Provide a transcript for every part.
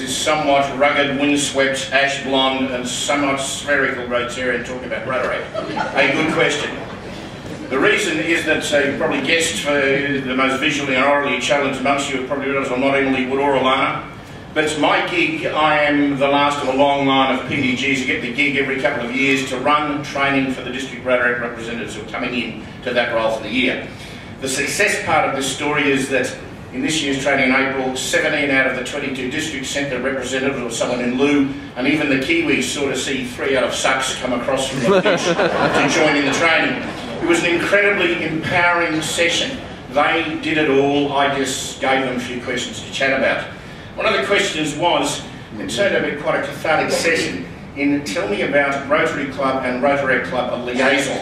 this somewhat rugged, windswept, ash blonde and somewhat spherical Rotarian talking about Rotary? A good question. The reason is that you probably guessed, for the most visually and orally challenged amongst you, probably realise I'm not Emily Wood or Alana, but it's my gig. I am the last of a long line of PDGs who get the gig every couple of years to run training for the district Rotary representatives who are coming in to that role for the year. The success part of this story is that in this year's training in April, 17 out of the 22 districts sent their representative or someone in lieu, and even the Kiwis sort of see 3 out of 6 come across from the pitch to join in the training. It was an incredibly empowering session. They did it all. I just gave them a few questions to chat about. One of the questions was, it turned out to be quite a cathartic session, in tell me about Rotary Club and Rotary Club, a liaison.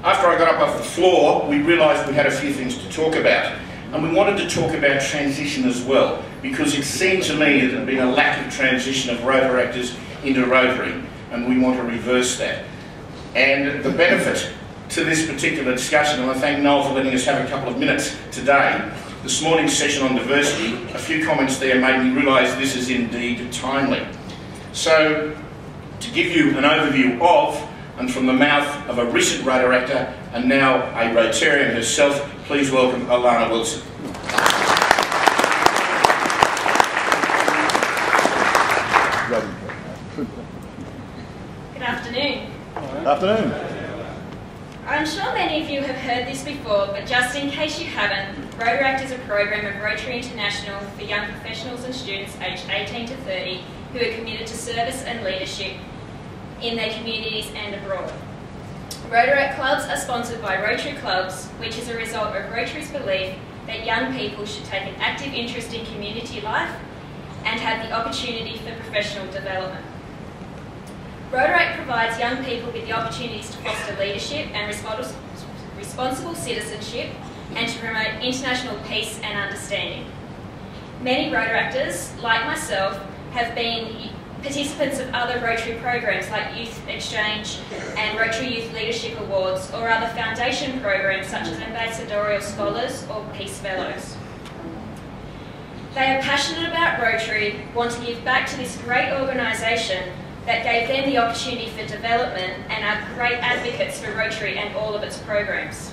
After I got up off the floor, we realised we had a few things to talk about. And we wanted to talk about transition as well, because it seemed to me that there had been a lack of transition of Rotaractors into Rotary, and we want to reverse that. And the benefit to this particular discussion, and I thank Noel for letting us have a couple of minutes today. This morning's session on diversity, a few comments there made me realise this is indeed timely. So, to give you an overview of, and from the mouth of a recent Rotaractor and now a Rotarian herself, please welcome Alana Wilson. Good afternoon. Good afternoon. I'm sure many of you have heard this before, but just in case you haven't, Rotaract is a program of Rotary International for young professionals and students aged 18 to 30 who are committed to service and leadership in their communities and abroad. Rotaract clubs are sponsored by Rotary clubs, which is a result of Rotary's belief that young people should take an active interest in community life and have the opportunity for professional development. Rotaract provides young people with the opportunities to foster leadership and responsible citizenship and to promote international peace and understanding. Many Rotaractors, like myself, have been participants of other Rotary programs like Youth Exchange and Rotary Youth Leadership Awards, or other foundation programs such as Ambassadorial Scholars or Peace Fellows. They are passionate about Rotary, want to give back to this great organisation that gave them the opportunity for development, and are great advocates for Rotary and all of its programs.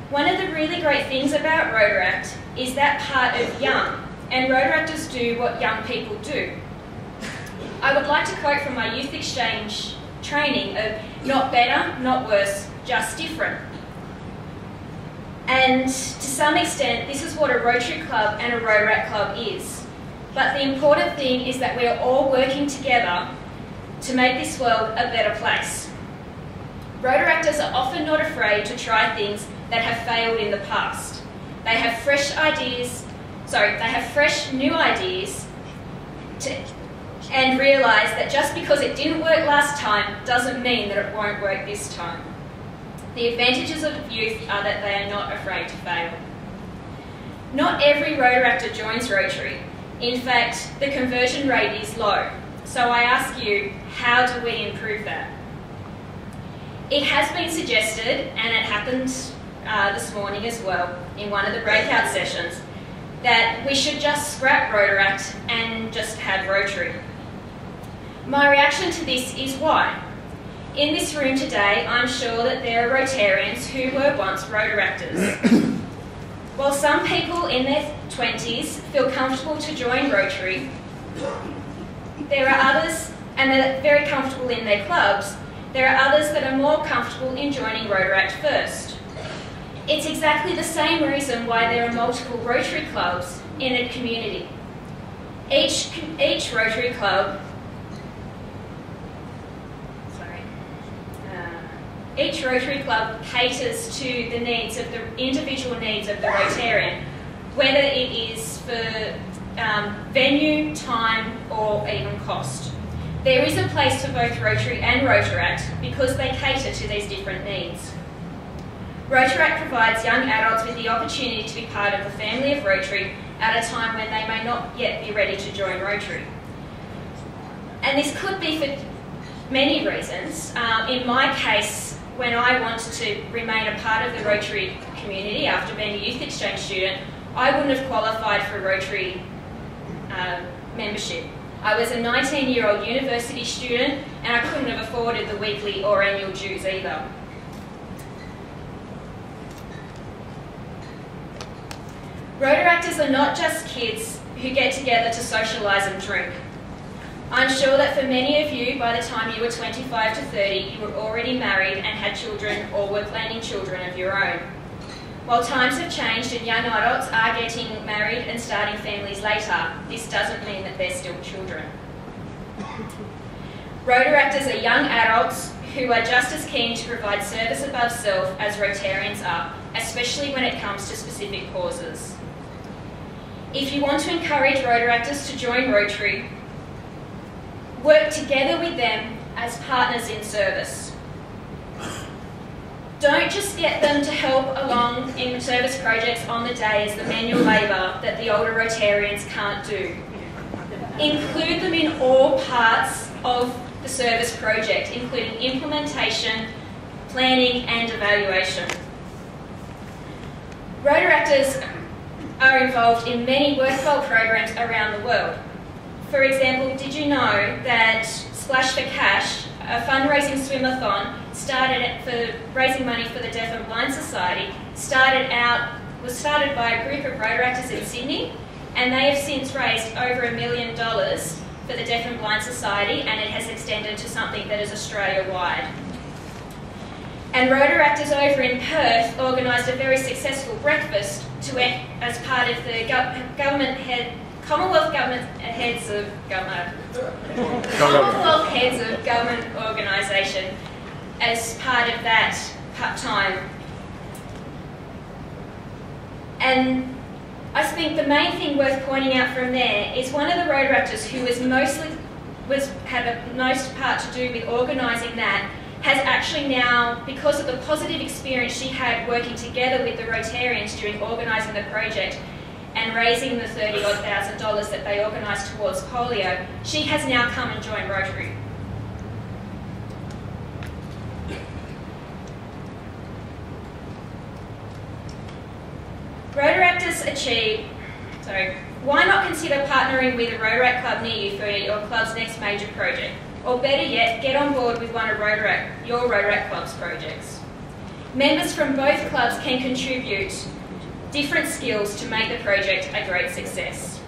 One of the really great things about Rotaract is that part of young, and Rotaractors do what young people do. I would like to quote from my Youth Exchange training of not better, not worse, just different. And to some extent, this is what a Rotary Club and a Rotaract Club is. But the important thing is that we are all working together to make this world a better place. Rotaractors are often not afraid to try things that have failed in the past. They have fresh new ideas and realise that just because it didn't work last time doesn't mean that it won't work this time. The advantages of youth are that they are not afraid to fail. Not every Rotaractor joins Rotary. In fact, the conversion rate is low. So I ask you, how do we improve that? It has been suggested, and it happened this morning as well in one of the breakout sessions, that we should just scrap Rotaract and just have Rotary. My reaction to this is why. In this room today, I'm sure that there are Rotarians who were once Rotaractors. While some people in their 20s feel comfortable to join Rotary, there are others, and they're very comfortable in their clubs, there are others that are more comfortable in joining Rotaract first. It's exactly the same reason why there are multiple Rotary clubs in a community. Each Rotary club Each Rotary Club caters to the needs of the individual needs of the Rotarian, whether it is for venue, time, or even cost. There is a place for both Rotary and Rotaract because they cater to these different needs. Rotaract provides young adults with the opportunity to be part of the family of Rotary at a time when they may not yet be ready to join Rotary. And this could be for many reasons. In my case, when I wanted to remain a part of the Rotary community after being a youth exchange student, I wouldn't have qualified for Rotary membership. I was a 19-year-old university student and I couldn't have afforded the weekly or annual dues either. Rotaractors are not just kids who get together to socialise and drink. I'm sure that for many of you, by the time you were 25 to 30, you were already married and had children or were planning children of your own. While times have changed and young adults are getting married and starting families later, this doesn't mean that they're still children. Rotaractors are young adults who are just as keen to provide service above self as Rotarians are, especially when it comes to specific causes. If you want to encourage Rotaractors to join Rotary, work together with them as partners in service. Don't just get them to help along in service projects on the day as the manual labour that the older Rotarians can't do. Include them in all parts of the service project, including implementation, planning and evaluation. Rotaractors are involved in many worthwhile programs around the world. For example, did you know that Splash for Cash, a fundraising swim-a-thon started for raising money for the Deaf and Blind Society, was started by a group of Rotaractors in Sydney, and they have since raised over $1 million for the Deaf and Blind Society, and it has extended to something that is Australia-wide. And Rotaractors over in Perth organised a very successful breakfast as part of the Commonwealth Heads of Government organisation as part of that time. And I think the main thing worth pointing out from there is one of the Rotaractors who had the most part to do with organising that has actually now, because of the positive experience she had working together with the Rotarians during organising the project and raising the $30,000 that they organised towards polio, she has now come and joined Rotary. Why not consider partnering with a Rotaract club near you for your club's next major project? Or better yet, get on board with one of your Rotaract club's projects. Members from both clubs can contribute different skills to make the project a great success.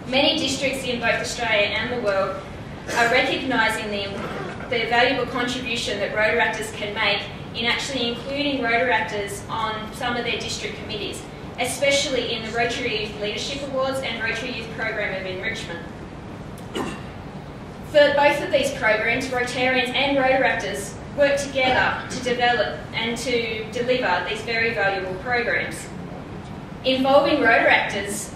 Many districts in both Australia and the world are recognising the valuable contribution that Rotaractors can make in actually including Rotaractors on some of their district committees, especially in the Rotary Youth Leadership Awards and Rotary Youth Program of Enrichment. For both of these programs, Rotarians and Rotaractors work together to develop and to deliver these very valuable programs. Involving Rotaractors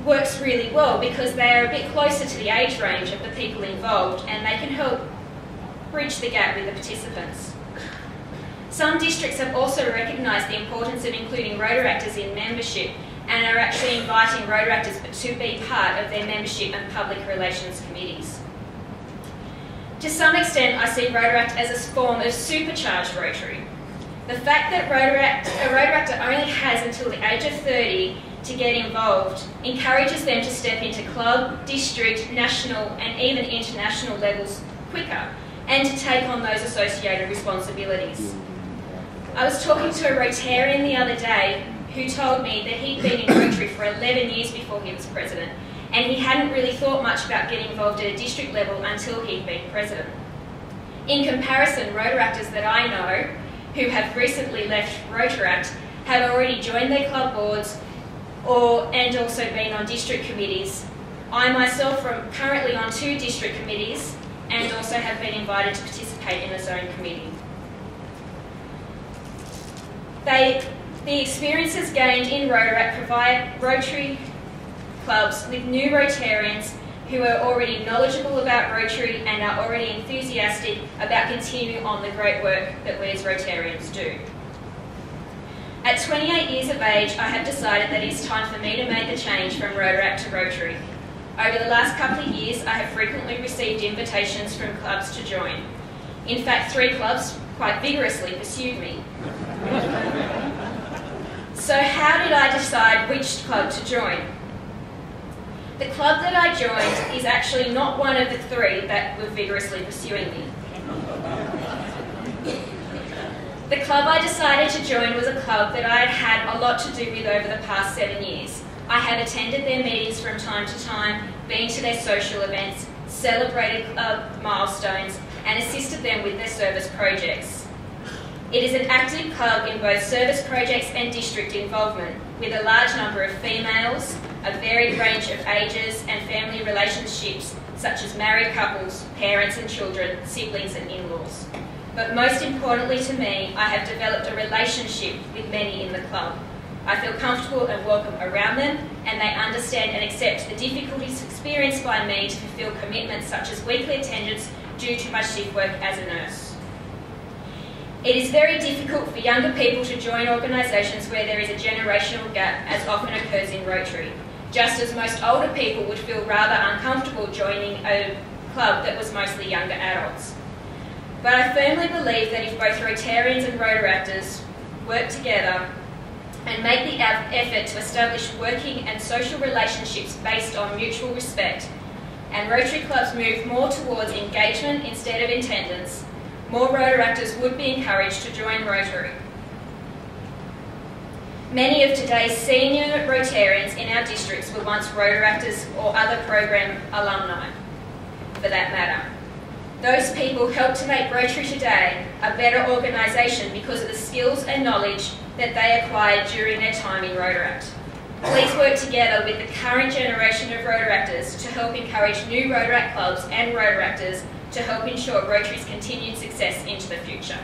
works really well because they are a bit closer to the age range of the people involved and they can help bridge the gap with the participants. Some districts have also recognised the importance of including Rotaractors in membership and are actually inviting Rotaractors to be part of their membership and public relations committees. To some extent, I see Rotaract as a form of supercharged Rotary. The fact that a Rotaractor only has until the age of 30 to get involved encourages them to step into club, district, national and even international levels quicker and to take on those associated responsibilities. I was talking to a Rotarian the other day who told me that he'd been in Rotary for 11 years before he was president, and he hadn't really thought much about getting involved at a district level until he'd been president. In comparison, Rotaractors that I know, who have recently left Rotaract, have already joined their club boards and also been on district committees. I myself am currently on 2 district committees and also have been invited to participate in a zone committee. The experiences gained in Rotaract provide Rotary clubs with new Rotarians who are already knowledgeable about Rotary and are already enthusiastic about continuing on the great work that we as Rotarians do. At 28 years of age, I have decided that it's time for me to make the change from Rotaract to Rotary. Over the last couple of years, I have frequently received invitations from clubs to join. In fact, 3 clubs quite vigorously pursued me. So how did I decide which club to join? The club that I joined is actually not one of the three that were vigorously pursuing me. The club I decided to join was a club that I had had a lot to do with over the past 7 years. I have attended their meetings from time to time, been to their social events, celebrated club milestones, and assisted them with their service projects. It is an active club in both service projects and district involvement, with a large number of females, a varied range of ages and family relationships such as married couples, parents and children, siblings and in-laws. But most importantly to me, I have developed a relationship with many in the club. I feel comfortable and welcome around them, and they understand and accept the difficulties experienced by me to fulfil commitments such as weekly attendance due to my shift work as a nurse. It is very difficult for younger people to join organisations where there is a generational gap, as often occurs in Rotary, just as most older people would feel rather uncomfortable joining a club that was mostly younger adults. But I firmly believe that if both Rotarians and Rotaractors work together and make the effort to establish working and social relationships based on mutual respect, and Rotary clubs move more towards engagement instead of attendance, more Rotaractors would be encouraged to join Rotary. Many of today's senior Rotarians in our districts were once Rotaractors or other program alumni, for that matter. Those people help to make Rotary today a better organisation because of the skills and knowledge that they acquired during their time in Rotaract. Please work together with the current generation of Rotaractors to help encourage new Rotaract clubs and Rotaractors to help ensure Rotary's continued success into the future.